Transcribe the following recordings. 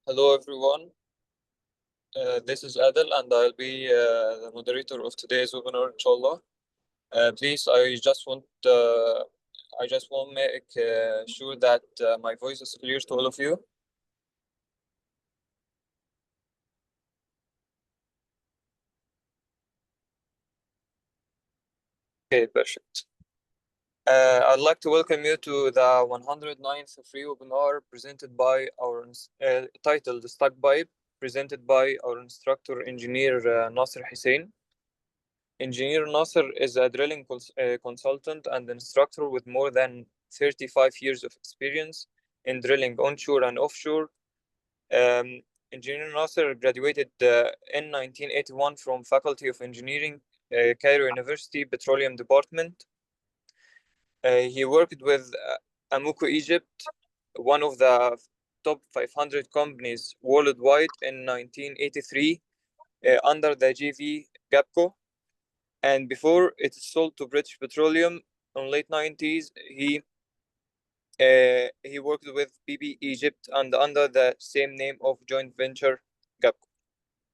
Hello, everyone. This is Adel, and I'll be the moderator of today's webinar, inshallah. Please, I just want to make sure that my voice is clear to all of you. Okay, perfect. I'd like to welcome you to the 109th free webinar presented by our titled Stack Pipe, presented by our instructor engineer Nasser Hussein. Engineer Nasser is a drilling consultant and instructor with more than 35 years of experience in drilling onshore and offshore. Engineer Nasser graduated in 1981 from Faculty of Engineering, Cairo University Petroleum Department. He worked with Amoco Egypt, one of the top 500 companies worldwide in 1983 under the JV GAPCO. And before it is sold to British Petroleum in late 90s, he worked with BP Egypt and under the same name of joint venture GAPCO.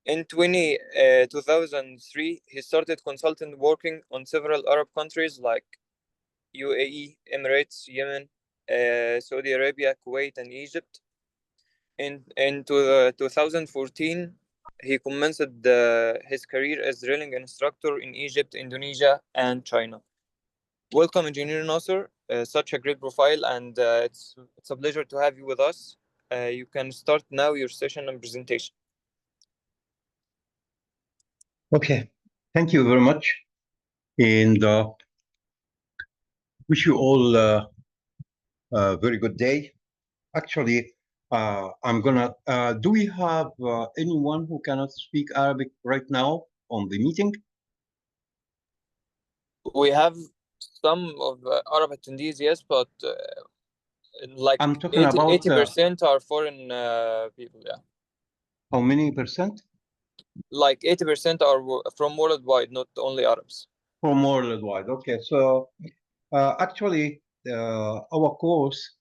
In 2003, he started consulting working on several Arab countries like UAE, Emirates, Yemen, Saudi Arabia, Kuwait, and Egypt. In 2014, he commenced his career as drilling instructor in Egypt, Indonesia, and China. Welcome, Engineer Nasser. Such a great profile, and it's a pleasure to have you with us. You can start now your session and presentation. Okay, thank you very much, and wish you all a very good day. Actually, I'm gonna. Do we have anyone who cannot speak Arabic right now on the meeting? We have some of Arab attendees, yes, but like I'm talking about 80% are foreign people. Yeah. How many percent? Like 80% are from worldwide, not only Arabs. From worldwide. Okay, so actually, our course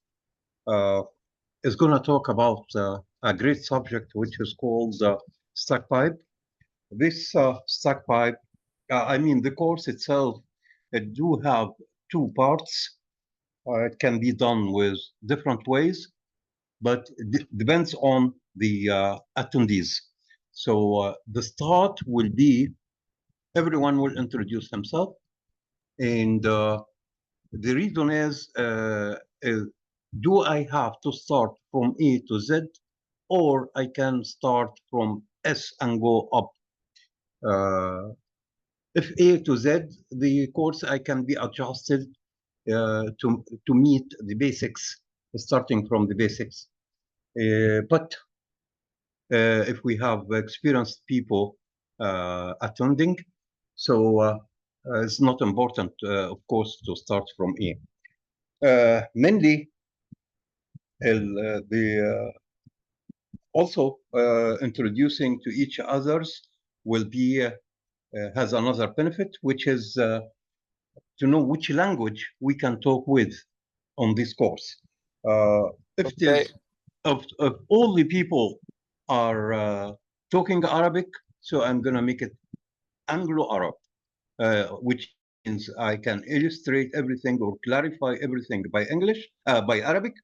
is going to talk about a great subject which is called stack pipe. This stack pipe, I mean, the course itself, it do have two parts. It can be done with different ways, but it depends on the attendees. So the start will be, everyone will introduce himself. And the reason is do I have to start from A to Z, or I can start from S and go up? If A to Z, the course I can be adjusted to meet the basics, starting from the basics. But if we have experienced people attending, so it's not important, of course, to start from A. Mainly, also introducing to each others will be has another benefit, which is to know which language we can talk with on this course. If all the people are talking Arabic, so I'm going to make it Anglo-Arab, which means I can illustrate everything or clarify everything by English, by Arabic,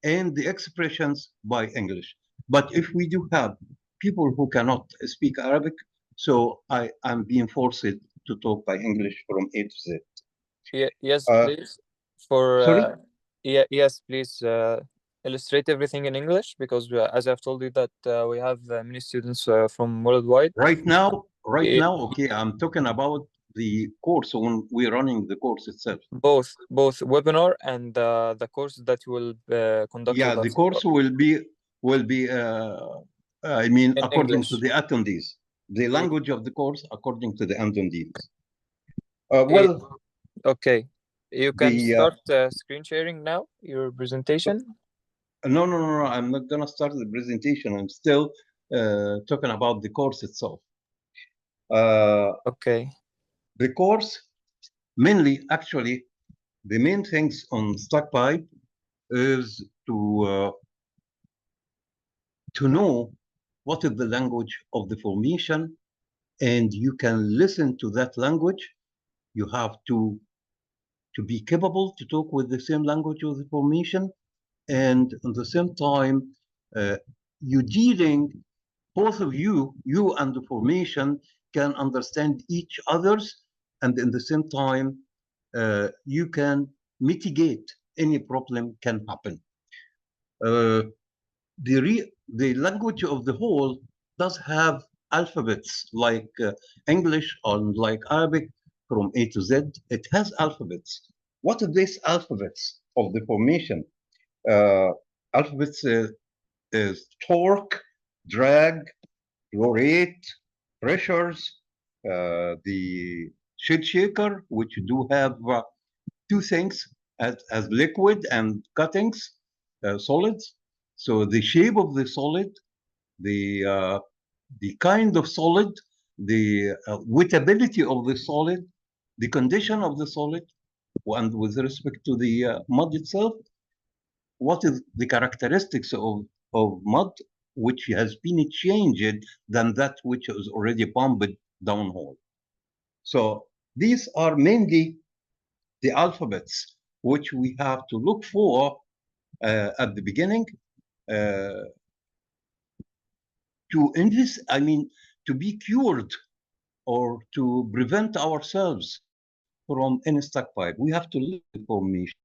and the expressions by English. But if we do have people who cannot speak Arabic, so I'm being forced to talk by English from A to Z. Yes, please. Sorry? Yes, please illustrate everything in English, because as I've told you that we have many students from worldwide. Right now, okay, I'm talking about the course when we're running the course itself. Both webinar and the course that you will conduct. Yeah, the course will be I mean, in according English to the attendees, the language of the course according to the attendees. Okay, you can start screen sharing now, your presentation. No, I'm not gonna start the presentation. I'm still talking about the course itself. Okay. The course, mainly, actually, the main things on stack pipe is to to know what is the language of the formation, and you can listen to that language. You have to be capable to talk with the same language of the formation, and at the same time, uh, you dealing, both of you and the formation can understand each other's, and in the same time, you can mitigate any problem can happen. Uh, the language of the whole does have alphabets like English or like Arabic from A to Z. It has alphabets. What are these alphabets of the formation? Uh, Alphabets is torque, drag, flow rate, pressures, the shed shaker, which do have two things as liquid and cuttings, solids. So the shape of the solid, the kind of solid, the wettability of the solid, the condition of the solid, and with respect to the mud itself, what is the characteristics of mud which has been changed than that which is already pumped downhole. So these are mainly the alphabets which we have to look for at the beginning uh, to invest, I mean, to be cured or to prevent ourselves from any stuck pipe. We have to listen to the formation.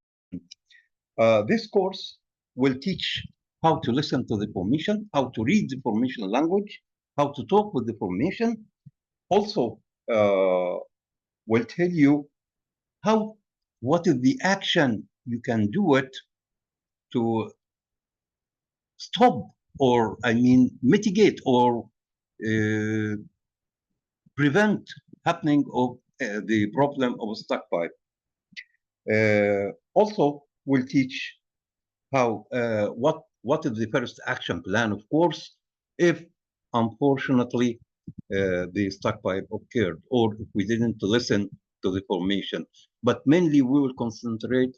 This course will teach how to listen to the formation, how to read the formation language, how to talk with the formation. Also, will tell you how, what is the action you can do it to stop, or I mean mitigate or uh, prevent happening of the problem of a stuck pipe. Also, will teach how what is the first action plan, of course, if unfortunately the stuck pipe occurred, or if we didn't listen to the formation. But mainly, we will concentrate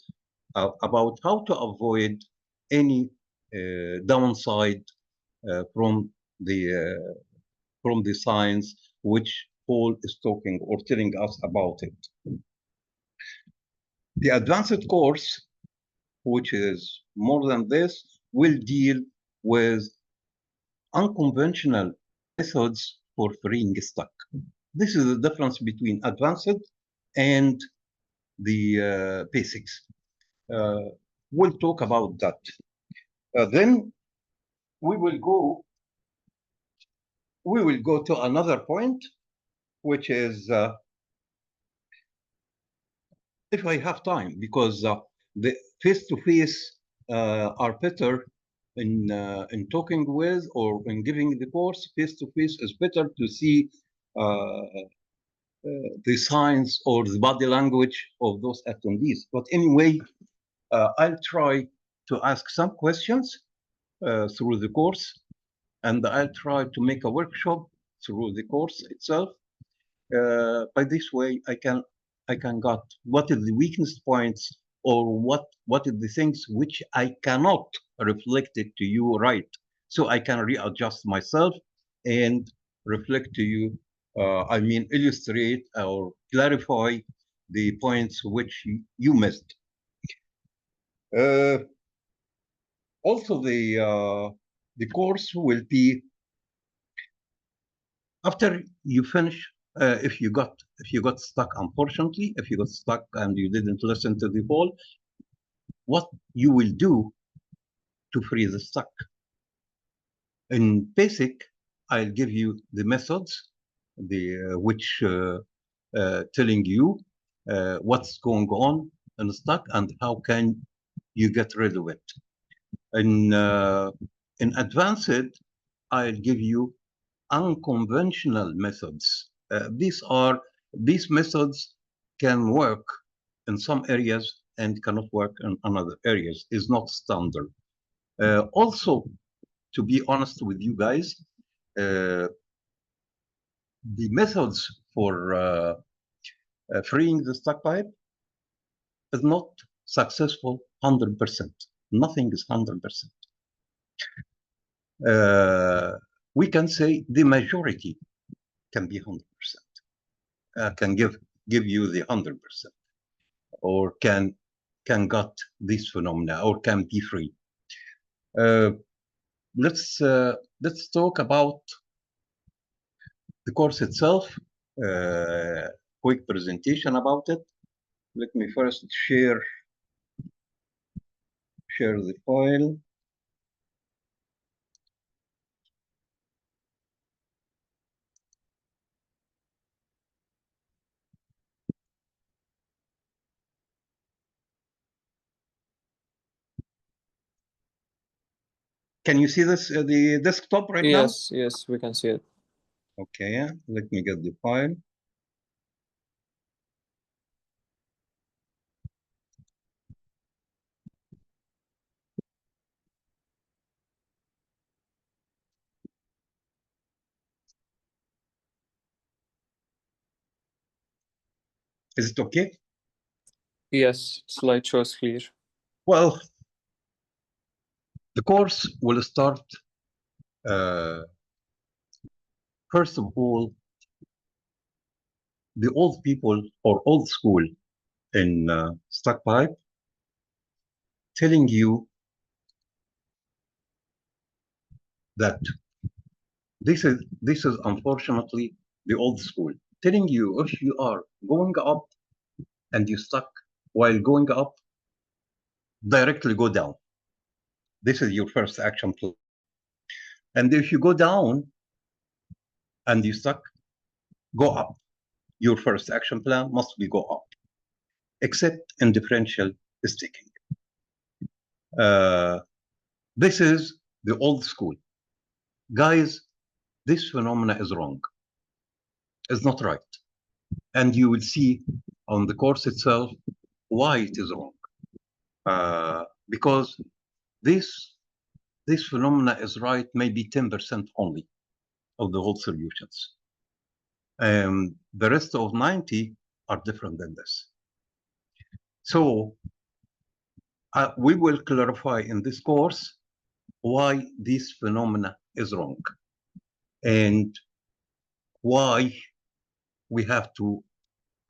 about how to avoid any downside uh, from the science which Paul is talking or telling us about it. The advanced course, which is more than this, will deal with unconventional methods for freeing stuck. This is the difference between advanced and the basics. Uh, we'll talk about that. Then we will go. We will go to another point, which is if I have time, because the face-to-face are better in talking with or in giving the course. Face-to-face is better to see the signs or the body language of those attendees. But anyway, I'll try to ask some questions through the course, and I'll try to make a workshop through the course itself. By this way, I can get what is the weakness points, or what are the things which I cannot reflect it to you right, so I can readjust myself and reflect to you. I mean, illustrate or clarify the points which you missed. Uh, Also, the course will be after you finish. If you got stuck, unfortunately, if you got stuck and you didn't listen to the poll, what you will do to free the stuck. In basic, I'll give you the methods, the which telling you what's going on in the stuck and how can you get rid of it. In advanced, I'll give you unconventional methods. These methods can work in some areas and cannot work in other areas. Is not standard. Also, to be honest with you guys, the methods for freeing the stuck pipe is not successful 100%. Nothing is 100%. we can say the majority can be 100%, can give you the 100%, or can got this phenomena, or can be free. Let's talk about the course itself. Quick presentation about it. Let me first share the file. Can you see this, the desktop right now? Yes, we can see it. Okay, let me get the file. Is it okay? Yes, slideshow is clear. Well, the course will start, first of all, the old people or old school in stack pipe telling you that this is unfortunately the old school, telling you if you are going up and you stuck while going up, directly go down. This is your first action plan. And if you go down and you stuck, go up. Your first action plan must be go up, except in differential sticking. This is the old school. Guys, this phenomena is wrong. It's not right. And you will see on the course itself why it is wrong. Because this phenomena is right maybe 10% only of the whole solutions. The rest of 90 are different than this. So we will clarify in this course why this phenomena is wrong and why we have to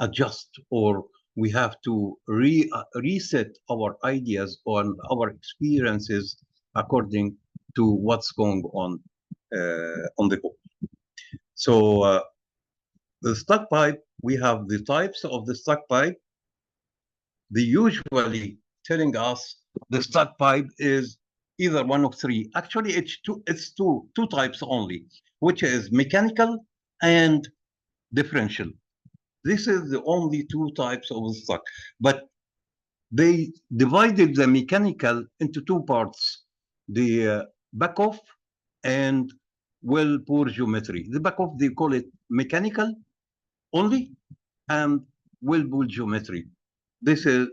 adjust, or we have to reset our ideas on our experiences according to what's going on the whole. So the stuck pipe, we have the types of the stuck pipe. They usually telling us the stuck pipe is either one of three. Actually, it's two types only, which is mechanical and differential. This is the only two types of stuck. But they divided the mechanical into two parts, the back off and Wellbore geometry. The back off, they call it mechanical only, and Wellbore geometry. This is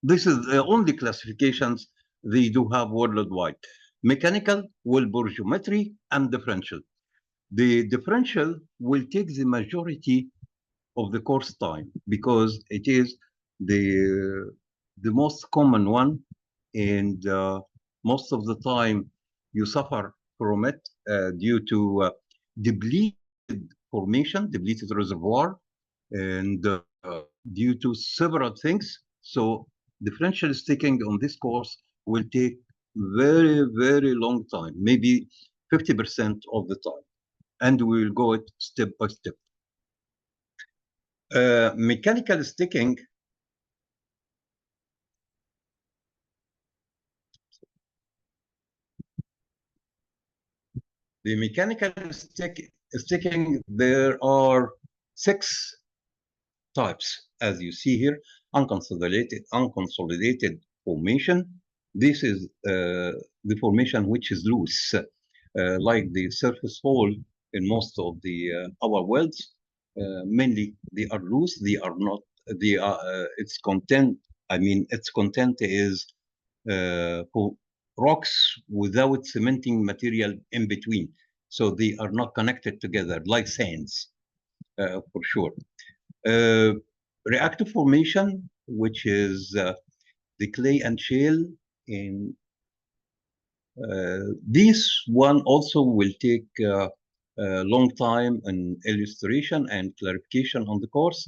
the only classifications they do have worldwide. Mechanical, Wellbore geometry, and differential. The differential will take the majority of the course time because it is the most common one, and most of the time you suffer from it due to depleted formation, depleted reservoir, and due to several things. So differential sticking on this course will take very, very long time, maybe 50% of the time, and we will go it step by step. Mechanical sticking, the mechanical sticking, there are 6 types, as you see here. Unconsolidated formation. This is the formation which is loose, like the surface hole in most of the our welds. Mainly, they are loose. They are not. They are. Its content. I mean, its content is rocks without cementing material in between. So they are not connected together like sands, for sure. Reactive formation, which is the clay and shale in This one also will take a long time in illustration and clarification on the course,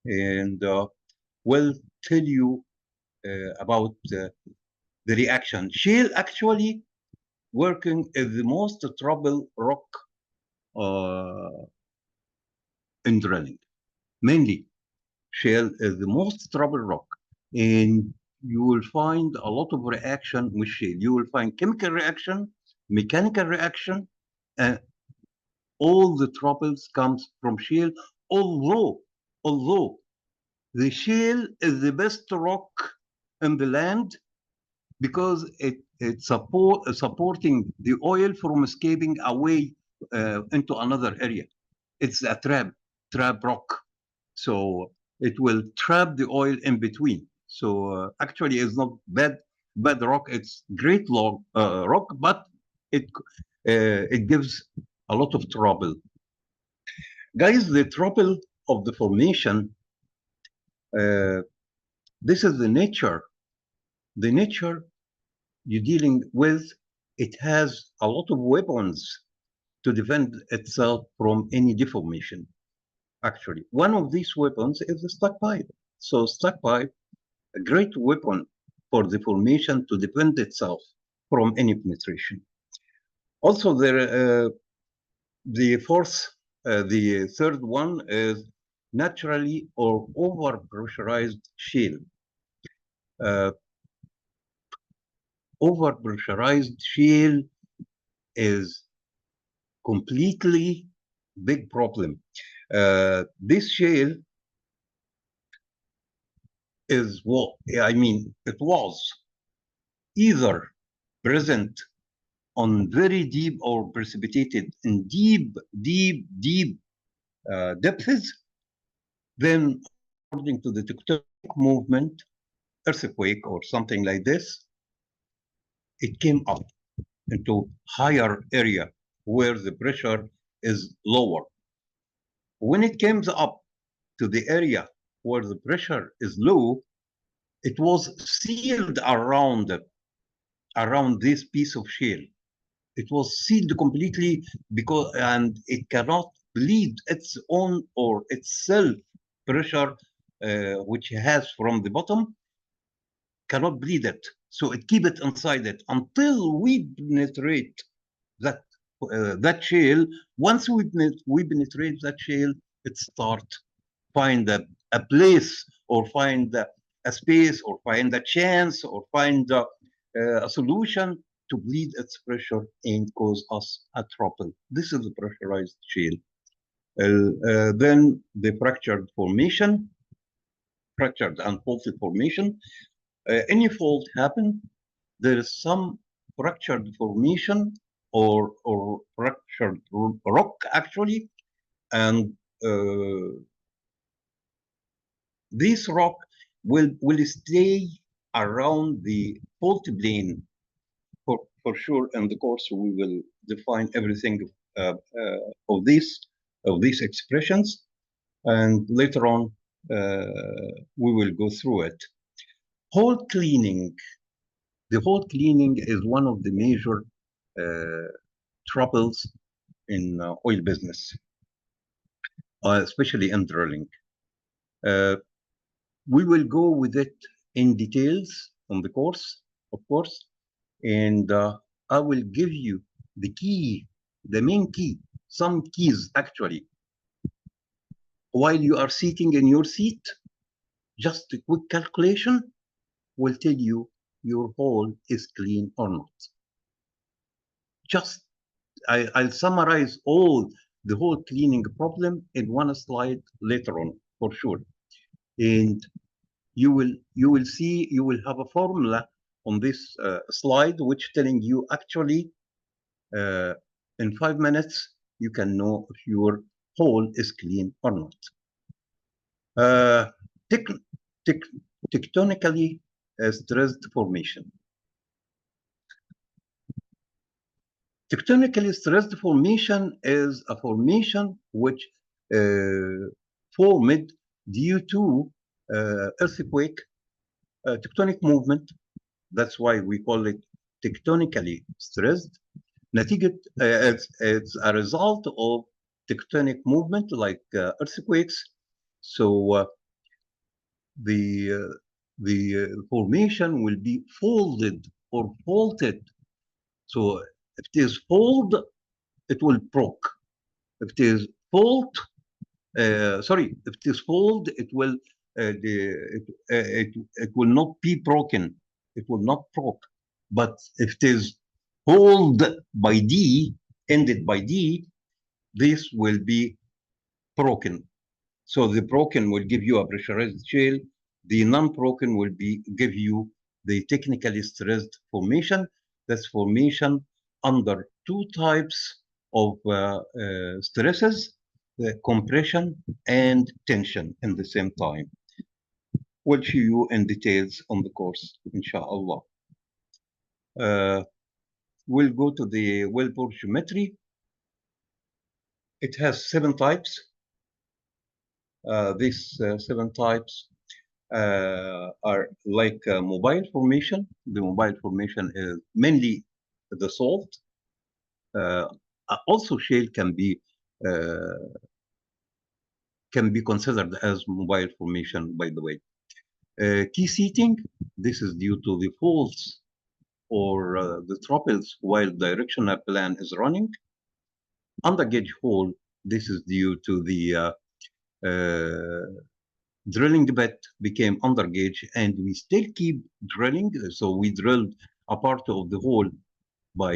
and will tell you about the reaction. Shale actually working is the most trouble rock uh, in drilling. Mainly, shale is the most trouble rock, and you will find a lot of reaction with shale. You will find chemical reaction, mechanical reaction, and all the troubles comes from shale. Although the shale is the best rock in the land because it supporting the oil from escaping away into another area. It's a trap rock. So it will trap the oil in between. So actually, it's not bad rock. It's great rock, but it gives a lot of trouble. Guys, the trouble of the formation. Uh, this is the nature. The nature you're dealing with. It has a lot of weapons to defend itself from any deformation. Actually, one of these weapons is the stuck pipe. So stuck pipe, a great weapon for the formation to defend itself from any penetration. Also, the third one is naturally or over pressurized shale. Uh, over pressurized shale is completely big problem. This shale is what I mean. It was either present on very deep or precipitated in deep depths. Then, according to the tectonic movement, earthquake or something like this, it came up into higher area where the pressure is lower. When it comes up to the area where the pressure is low, it was sealed around this piece of shale. It was sealed completely because and it cannot bleed its own or itself pressure which it has from the bottom cannot bleed it. So it keep it inside it until we penetrate that shale. Once we penetrate that shale, it start find a place or find a space or find a chance or find a solution to bleed its pressure and cause us a trouble. This is the pressurized shale. Then the fractured and faulted formation. Any fault happen, there is some fractured formation or fractured rock actually, and this rock will stay around the fault plane for sure. In the course, we will define everything uh, of these expressions, and later on we will go through it. Hole cleaning. The hole cleaning is one of the major troubles in oil business, especially in drilling. Uh, we will go with it in details on the course, of course, and I will give you the key, the main key, some keys actually. While you are sitting in your seat, just a quick calculation will tell you your hole is clean or not. Just I'll summarize the whole cleaning problem in one slide later on for sure, and you will have a formula on this slide which telling you actually uh, in 5 minutes you can know if your hole is clean or not. Uh, tec tec Tectonically stressed formation. Tectonically stressed formation is a formation which formed due to earthquake, tectonic movement. That's why we call it tectonically stressed. نتيجة it's a result of tectonic movement like earthquakes. So the formation will be folded or faulted. So if it is fold, it will broke. If it is fault, sorry, if it is fold, it will it will not be broken. It will not broke. But if it is hold by D, ended by D, this will be broken. So the broken will give you a pressurized shell. The non-broken will give you the technically stressed formation. That's formation under two types of stresses, the compression and tension in the same time. We'll show you in details on the course, inshallah. We'll go to the Wellbore geometry. It has 7 types. These 7 types are like mobile formation. The mobile formation is mainly the salt. Also, shale can be considered as mobile formation, by the way. Key seating, this is due to the faults or the troubles while directional plan is running. Undergauge hole, this is due to the drilling bit became undergauge and we still keep drilling. So we drilled a part of the hole by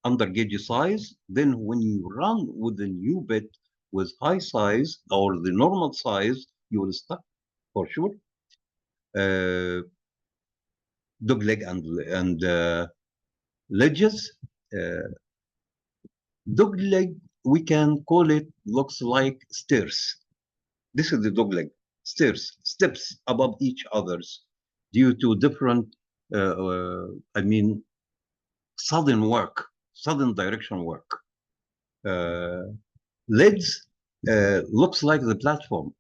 undergauge size. Then when you run with the new bit with high size or the normal size, you will stuck for sure. Dog leg and ledges. Dog leg, we can call it, looks like stairs. This is the dog leg, stairs, steps above each others due to different, I mean, sudden work, sudden direction work. Leads looks like the platform.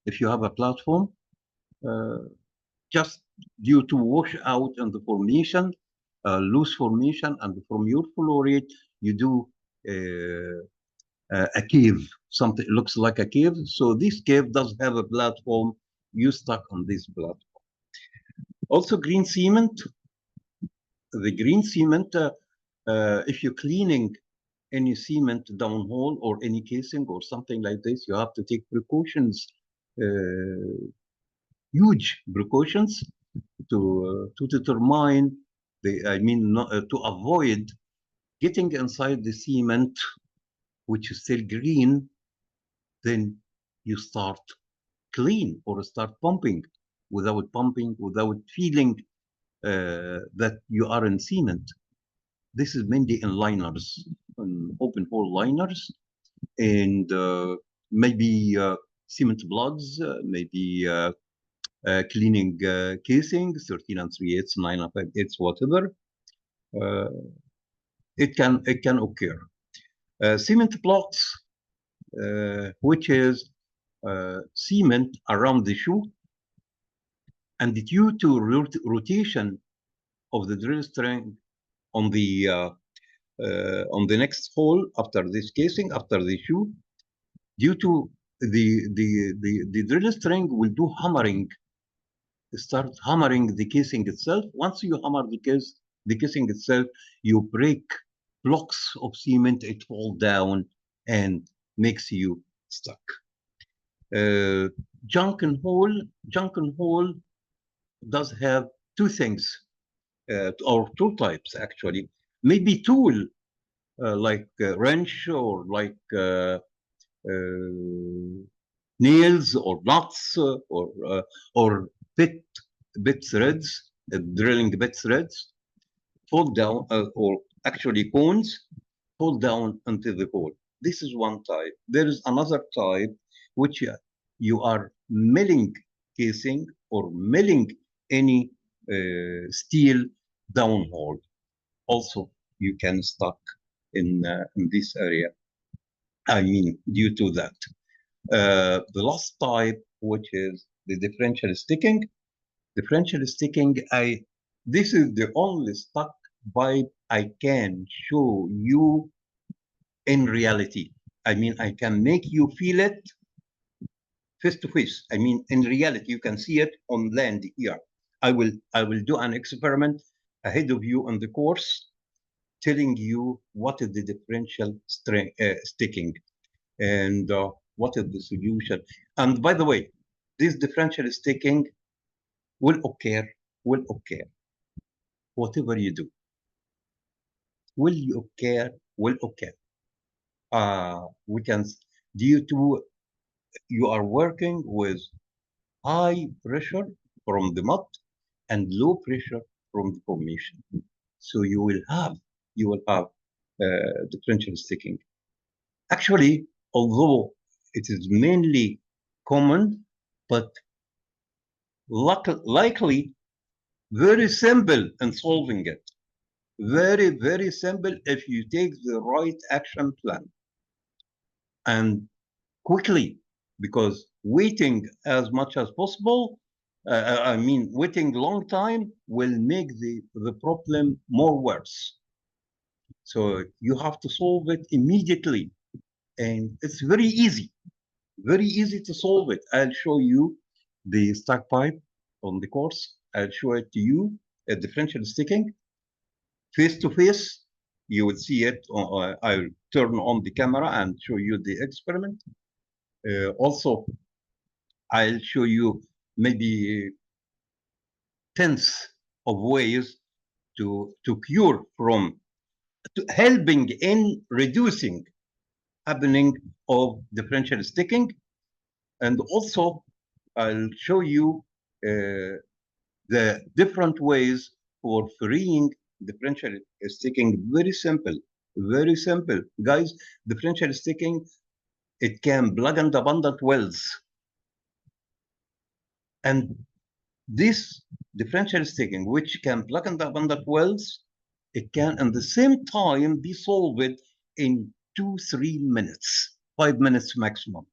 If you have a platform, just due to wash out in the formation, loose formation, and from your flow rate, you do a cave. Something looks like a cave. So this cave does have a platform. You stuck on this platform. Also, green cement. The green cement, if you're cleaning any cement downhole or any casing or something like this, you have to take precautions, huge precautions to determine to avoid getting inside the cement, which is still green. Then you start clean or start pumping without feeling that you are in cement. This is mainly in liners, in open hole liners, and maybe cement plugs, maybe cleaning casing, 13 and 3/8, 9 and 5/8, whatever. It can occur. Cement blocks, which is cement around the shoe, and due to rotation of the drill string on the next hole after this casing, after the shoe, due to the drill string will do hammering, start hammering the casing itself. Once you hammer the casing itself, you break blocks of cement, it fall down and makes you stuck. Junction hole does have 2 things, or 2 types actually. Maybe tool, like wrench or like nails or nuts or bit threads, drilling bit threads, fall down, or actually cones fall down into the hole. This is one type. There is another type which you are milling casing or milling any steel downhole. Also, you can stuck in this area. I mean, due to that. The last type, which is the differential sticking. Differential sticking, this is the only stuck pipe I can show you in reality. I mean, I can make you feel it face to face. I mean, in reality, you can see it on land here. I will do an experiment ahead of you on the course, telling you what is the differential sticking and what is the solution. And by the way, this differential sticking will occur whatever you do. Will occur. We can, due to you are working with high pressure from the mud and low pressure from the formation. So you will have differential sticking. Actually, although it is mainly common, but likely very simple in solving it. Very, very simple if you take the right action plan and quickly, because waiting as much as possible, I mean, waiting long time will make the problem more worse. So you have to solve it immediately. And it's very easy to solve it. I'll show you the stack pipe on the course. I'll show it to you, a differential sticking face to face. You will see it. I'll turn on the camera and show you the experiment. Also, I'll show you maybe tens of ways to cure from helping in reducing happening of differential sticking. And also, I'll show you the different ways for freeing differential sticking. Very simple. Guys, differential sticking, it can plug and abundant wells. And this differential sticking, which can plug and abundant wells, it can at the same time be solved in 2-3 minutes, 5 minutes maximum,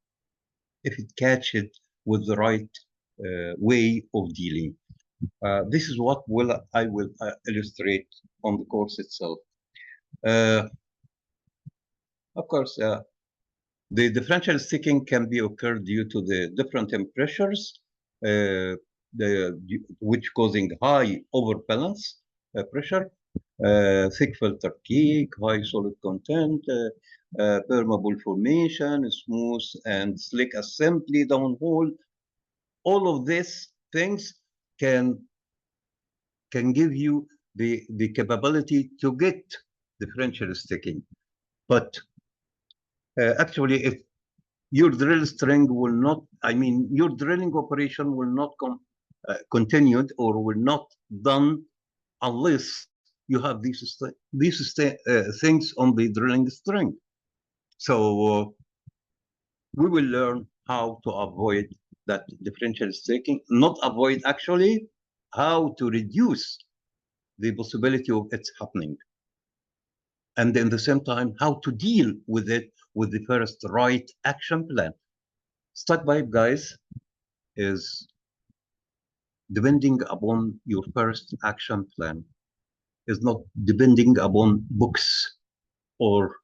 if it catches with the right way of dealing. This is what I will illustrate on the course itself. Of course, the differential sticking can be occurred due to the different pressures, which causing high overbalance pressure, thick filter cake, high solid content, permeable formation, smooth and slick assembly downhole. All of these things can give you the capability to get differential sticking. But actually, if your drill string will not, I mean, your drilling operation will not continued or will not done unless you have these things on the drilling string. So we will learn how to avoid that differential sticking, not avoid actually, how to reduce the possibility of it happening. And at the same time, how to deal with it with the first right action plan. Stack pipe, guys, is depending upon your first action plan, is not depending upon books or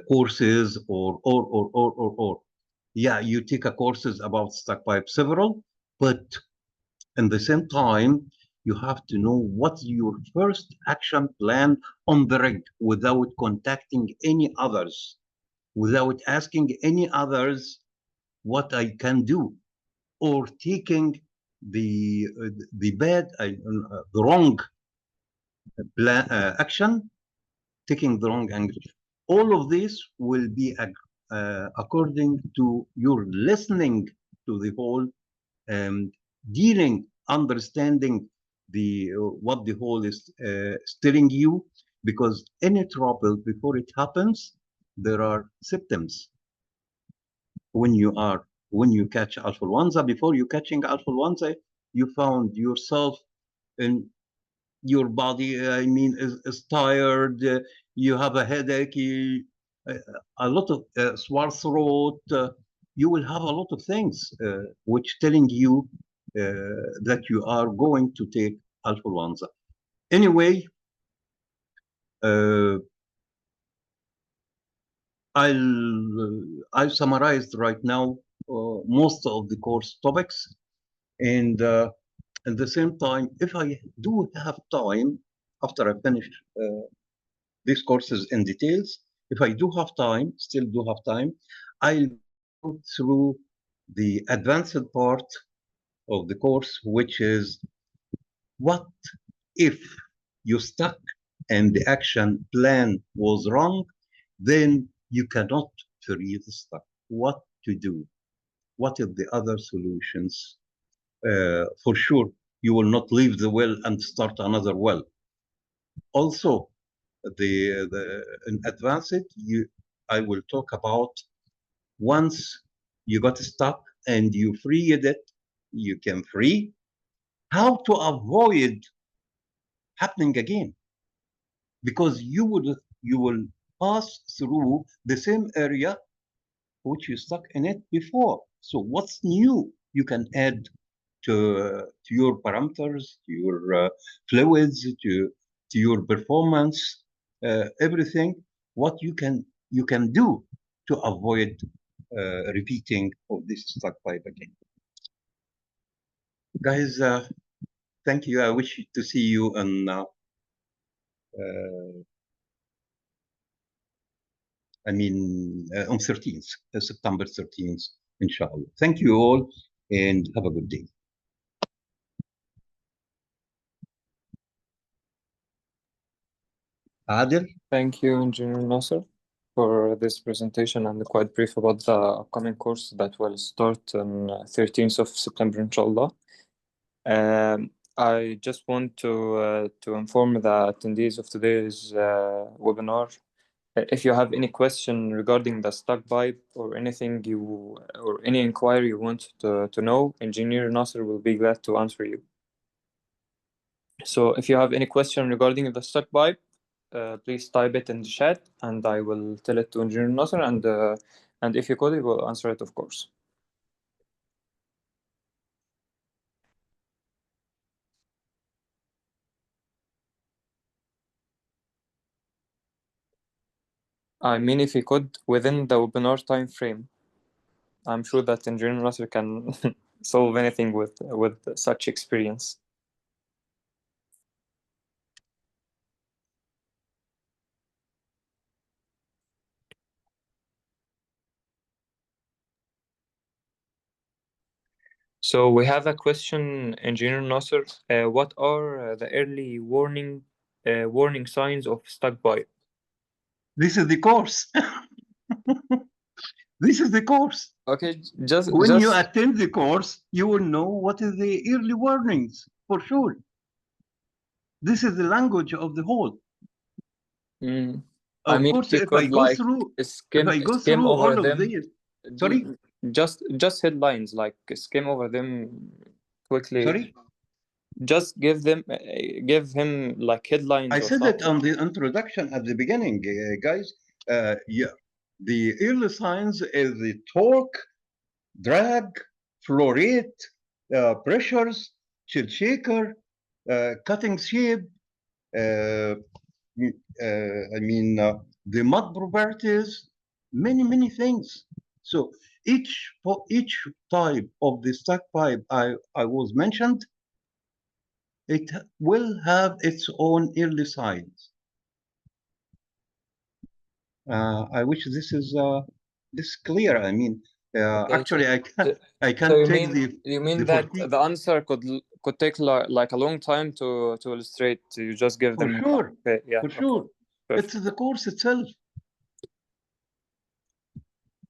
courses or. Yeah, you take a courses about stack pipe several, but at the same time, you have to know what's your first action plan on the rig without contacting any others, without asking any others what I can do, or taking the wrong plan, action, taking the wrong angle. All of this will be according to your listening to the whole and dealing, understanding what the whole is telling you, because any trouble before it happens, there are symptoms. When you catch influenza, before you catching influenza, you found yourself in your body, I mean, is tired, you have a headache, a lot of sore throat, you will have a lot of things which telling you that you are going to take influenza. Anyway, Uh, I've summarized right now most of the course topics, and at the same time, if I do have time after I finish these courses in details, if I do have time, still do have time, I'll go through the advanced part of the course, which is what if you stuck and the action plan was wrong, then you cannot free the stuck. What to do? What are the other solutions? For sure, you will not leave the well and start another well. Also, in advanced, I will talk about once you got stuck and you freed it, you can free how to avoid happening again, because you will pass through the same area which you stuck in it before. So what's new you can add to your parameters, to your fluids, to your performance, everything. What you can do to avoid repeating of this stuck pipe again. Guys, thank you. I wish to see you on 13th, September 13th, inshallah. Thank you all and have a good day. Adil? Thank you, Engineer Nasser, for this presentation and quite brief about the upcoming course that will start on 13th of September, inshallah. I just want to inform the attendees of today's webinar. If you have any question regarding the stuck pipe or anything or any inquiry you want to know, Engineer Nasser will be glad to answer you. So if you have any question regarding the stuck pipe, please type it in the chat and I will tell it to Engineer Nasser, and if you could, he will answer it, of course. I mean, if he could, within the webinar time frame. I'm sure that Engineer Nasser can solve anything with such experience. So we have a question, Engineer Nasser. What are the early warning signs of stuck pipe? This is the course. This is the course. Okay, When you attend the course, you will know what is the early warnings, for sure. This is the language of the whole. I Of mean, course, if I go through over all of them, these, sorry, just headlines, like skim over them quickly. sorry, Just give him like headlines I or said it something. on the introduction at the beginning, guys. Yeah, the early signs is the torque, drag, flow rate, pressures, chill shaker, cutting shape. Uh, the mud properties, many things. So each type of the stack pipe I was mentioned, it will have its own early signs. I wish this is clear. I mean, Okay, actually, I can't so take you mean the that 14 the answer could take like a long time to illustrate? You just give for them sure, okay, yeah, for okay, sure. perfect. It's the course itself.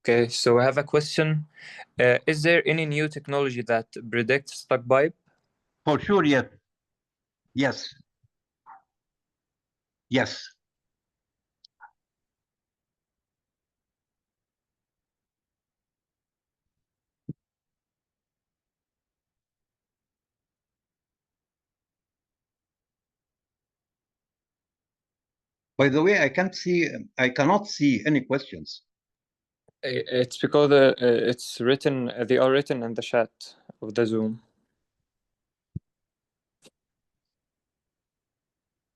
Okay, so I have a question. Is there any new technology that predicts stuck pipe? For sure, yes, yes, yes. By the way, I cannot see any questions. It's because it's written. They are written in the chat of the Zoom.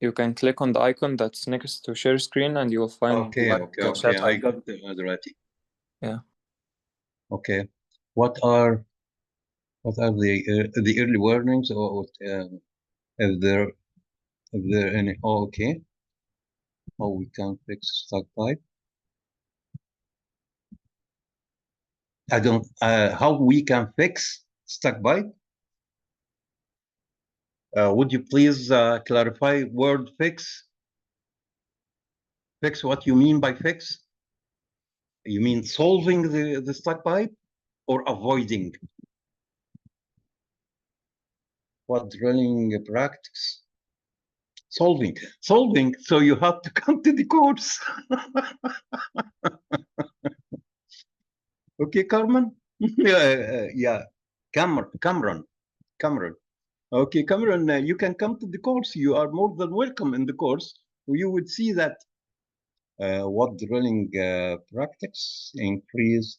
You can click on the icon that's next to share screen, and you will find Okay. chat I icon. got the already. Yeah. Okay. What are the early warnings, or if there any? Oh, okay. How we can fix stuck pipe? I don't. How we can fix stuck pipe? Would you please clarify word fix? Fix, what you mean by fix? You mean solving the stuck pipe or avoiding? What drilling practice? Solving. So you have to come to the course. Okay, Carmen? Yeah. Cameron. Okay, Cameron, you can come to the course. You are more than welcome in the course. You would see that what drilling practice increase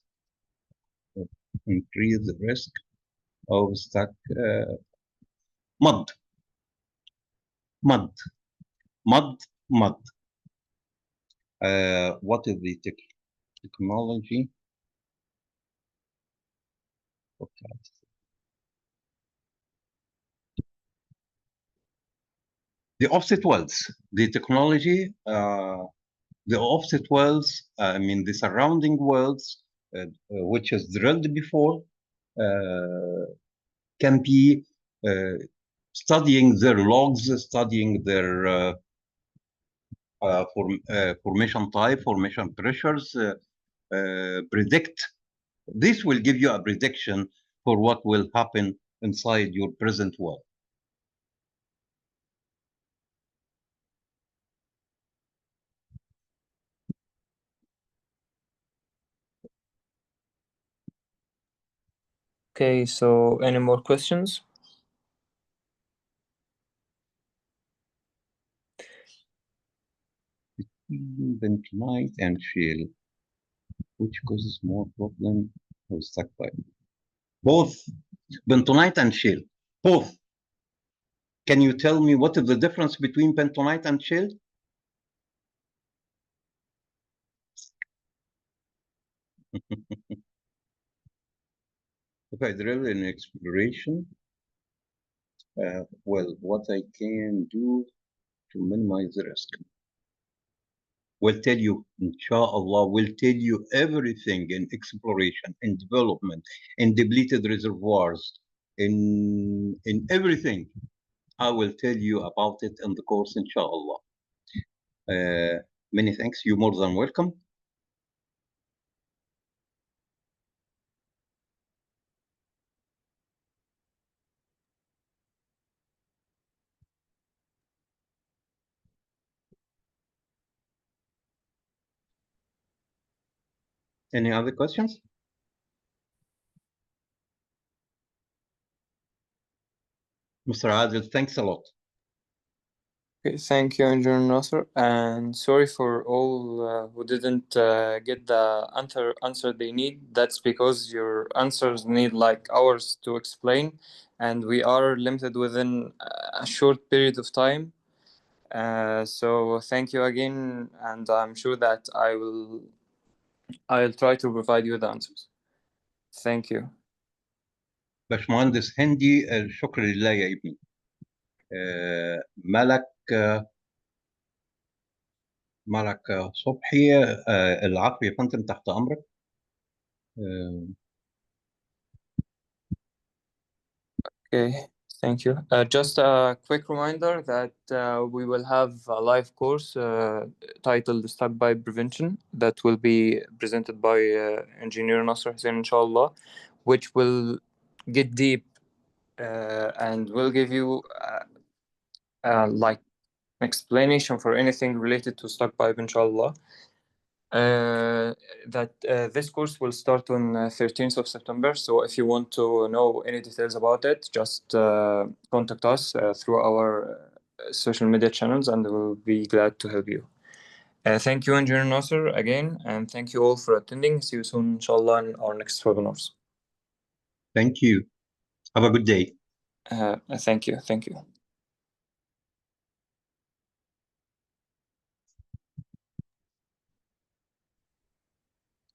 the risk of stuck mud. What is the technology? Okay. The offset wells, the technology, the offset wells, I mean the surrounding wells, which is drilled before, can be studying their logs, studying their formation type, formation pressures, predict. This will give you a prediction for what will happen inside your present well. Okay, so any more questions? Bentonite and shale, which causes more problem with stuck pipe? Both bentonite and shale, both. Can you tell me what is the difference between bentonite and shale? If I drill in exploration, well, what I can do to minimize the risk. Will tell you, inshallah, will tell you everything in exploration, in development, in depleted reservoirs, in everything. I will tell you about it in the course, inshallah. Many thanks. You're more than welcome. Any other questions? Mr. Adil, thanks a lot. Okay, thank you, Engineer Nasser, and sorry for all who didn't get the answer they need. That's because your answers need like hours to explain, and we are limited within a short period of time. So thank you again, and I'm sure that I'll try to provide you the answers. Thank you. باشمهندس هندي، الشكر لله يا ابني. ملك صبحي، العفو يا فندم، تحت امرك. Okay, thank you. Just a quick reminder that we will have a live course titled Stuck Pipe Prevention that will be presented by Engineer Nasser Hussein, inshallah, which will get deep and will give you like explanation for anything related to stuck pipe, inshallah. This course will start on 13th of September. So if you want to know any details about it, just contact us through our social media channels, and we'll be glad to help you. Thank you, Engineer Nasser, again, and thank you all for attending. See you soon, inshallah, in our next webinars. Thank you. Have a good day. Thank you.